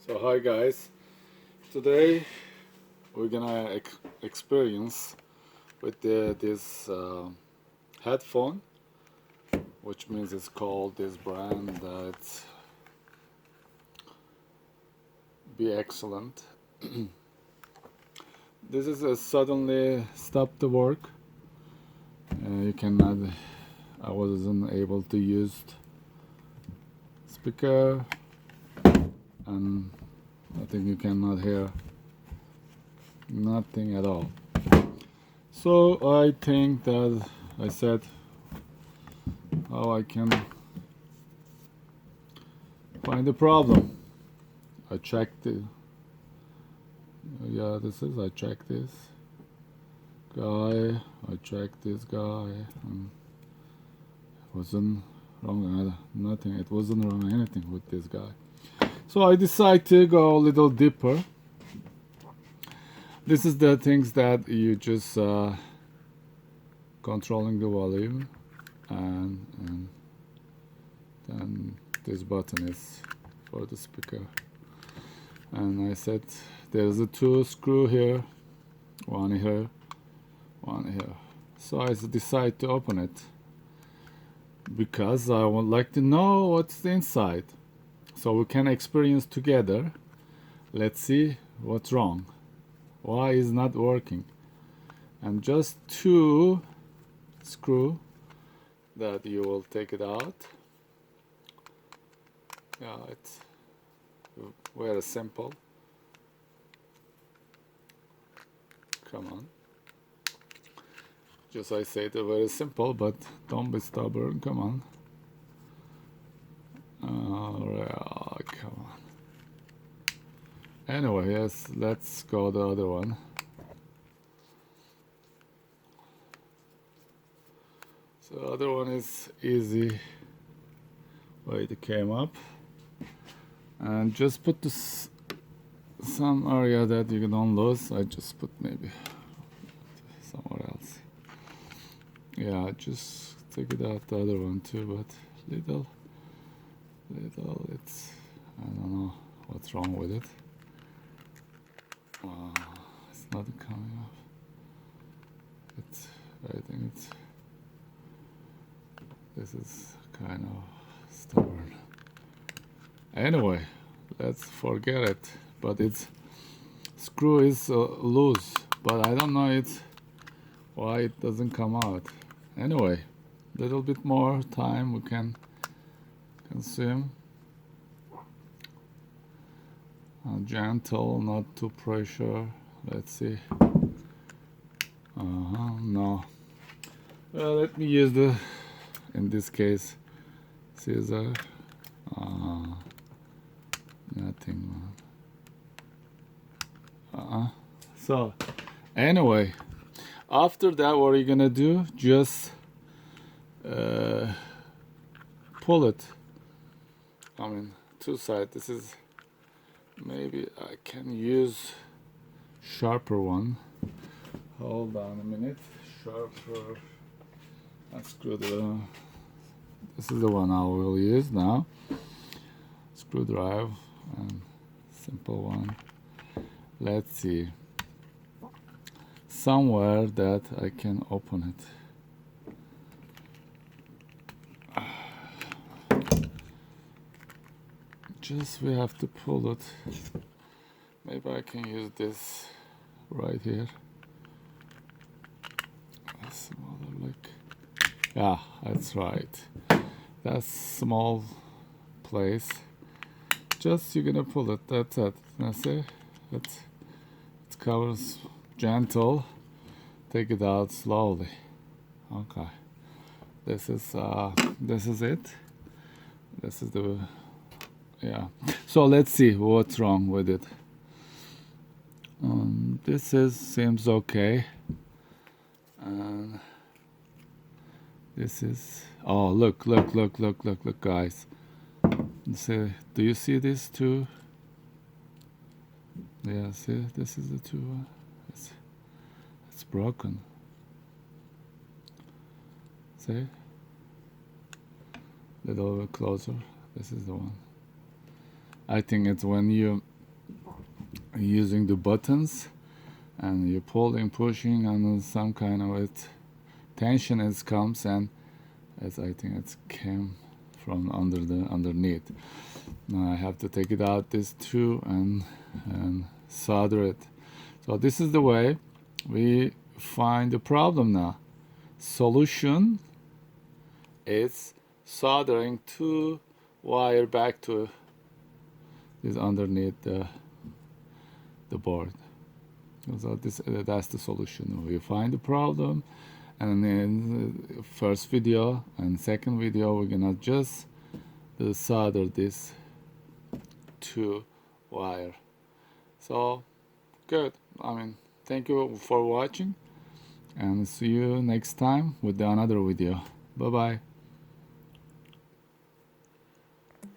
So hi guys, today we're gonna experience with this headphone, which means it's called this brand that's Beeexcellent. This is a suddenly stopped the work. You cannot. I wasn't able to use speaker, and I think you cannot hear nothing at all. So I think that I said how I can find the problem. I checked it. Yeah, I checked this guy. I checked this guy. And it wasn't wrong. Nothing. It wasn't wrong anything with this guy. So I decided to go a little deeper. This is the things that you just controlling the volume, and then this button is for the speaker. And I said there's a two screw here, one here, one here. So I decided to open it because I would like to know what's inside, so we can experience together. Let's see what's wrong, why is not working. And just two screw that you will take it out. Yeah, it's very simple. Come on. Just I say it very simple, but don't be stubborn. Come on. Come on. Anyway, yes, let's go the other one. So the other one is easy way it came up. And just put this some area that you don't lose. I just put maybe somewhere else. Yeah, just take it out the other one too, but little it's, I don't know what's wrong with it. It's not coming off. I think this is kind of stubborn. Anyway, let's forget it. But its screw is loose, but I don't know why it doesn't come out. Anyway, little bit more time we can consume. Gentle, not too pressure. Let's see. No. Well, let me use in this case, scissor. Nothing. So, anyway, after that, what are you gonna do? Just pull it. I mean, two sides. This is, maybe I can use sharper one. Hold on a minute. Sharper. Screwdriver. This is the one I will use now. Screwdriver and simple one. Let's see. Somewhere that I can open it. Just we have to pull it. Maybe I can use this right here. Smaller, like, yeah, that's right. That's small place. Just you're gonna pull it. That's it. That's it. It covers. Gentle. Take it out slowly. Okay. This is it. This is the, yeah. So let's see what's wrong with it. Seems okay. And this is, oh, look, guys. See, do you see this too? Yeah, see, this is the two. It's broken. See? Little bit closer. This is the one. I think it's when you using the buttons, and you're pulling, pushing, and some kind of tension comes, and as I think it came from underneath. Now I have to take it out this too and solder it. So this is the way we find the problem now. Solution is soldering 2 wire back to this underneath the board. So that's the solution. We find the problem, and in the first video and second video we're gonna just solder this 2 wire. So good. I mean, thank you for watching, and see you next time with another video. Bye bye.